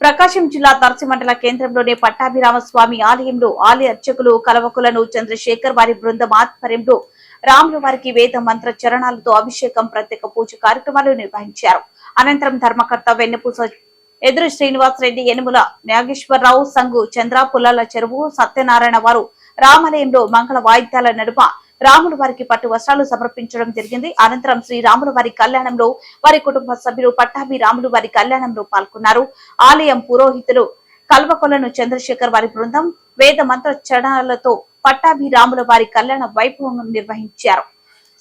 ప్రకాశం జిల్లా దర్శి మండల కేంద్రంలోని పట్టాభిరామస్వామి ఆలయంలో ఆలయ అర్చకులు కలవకులను చంద్రశేఖర్ వారి బృందం ఆధ్వర్యంలో రాముల వారికి వేద మంత్ర చరణాలతో అభిషేకం ప్రత్యేక పూజ కార్యక్రమాలు నిర్వహించారు. అనంతరం ధర్మకర్త వెన్నపూస ఎదురు శ్రీనివాస్ రెడ్డి, యనుమల నాగేశ్వరరావు, సంగు చంద్ర, పుల్లల చెరువు సత్యనారాయణ వారు రామాలయంలో మంగళ వాయిద్యాల నడుమ రాముల వారికి పట్టు వస్త్రాలు సమర్పించడం జరిగింది. అనంతరం శ్రీ రాముల వారి కళ్యాణంలో వారి కుటుంబ సభ్యులు పట్టాభి రాములు వారి కళ్యాణంలో పాల్గొన్నారు. ఆలయం పురోహితులు కల్వకొలను చంద్రశేఖర్ వారి బృందం వేద మంత్ర చరణాలతో పట్టాభి రాముల వారి కళ్యాణ వైభవం నిర్వహించారు.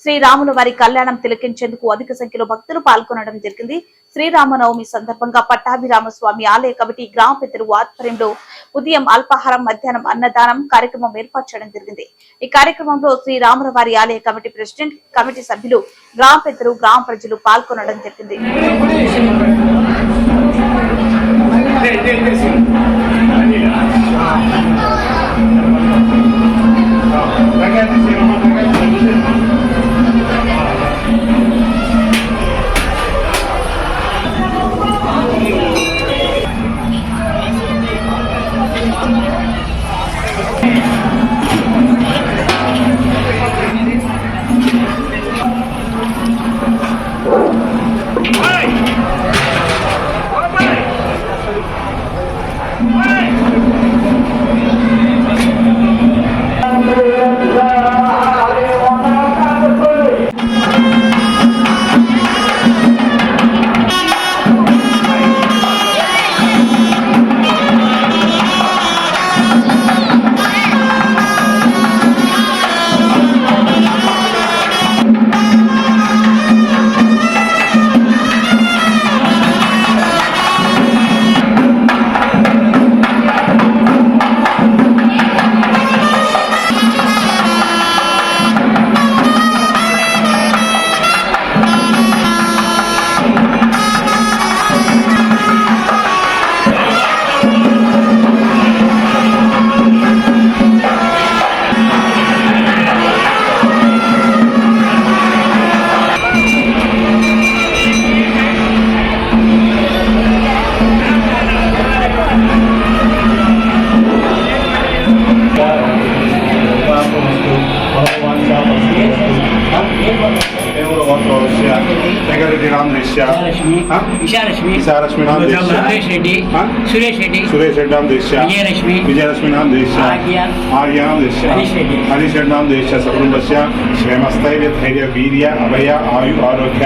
శ్రీరాముల వారి కళ్యాణం తిలకించేందుకు అధిక సంఖ్యలో భక్తులు పాల్గొనడం జరిగింది. శ్రీరామనవమి సందర్భంగా పట్టాభిరామస్వామి ఆలయ కమిటీ గ్రామ పెద్దలు ఆధ్వర్యంలో ఉదయం అల్పాహారం, మధ్యాహ్నం అన్నదానం కార్యక్రమం ఏర్పాటు చేయడం జరిగింది. ఈ కార్యక్రమంలో శ్రీరాముల వారి ఆలయ కమిటీ ప్రెసిడెంట్, కమిటీ సభ్యులు, గ్రామ పెద్దలు, గ్రామ ప్రజలు పాల్గొనడం జరిగింది. विशालक्ष्मी नाम सुरेश रेड्डी नाम विजयलक्ष्मी नाम आर्या नाम हरीश रेड्डी नाम सकुटुंबस्य क्षेमस्थैर्य धैर्य वीर्य अभय आयु आरोग्य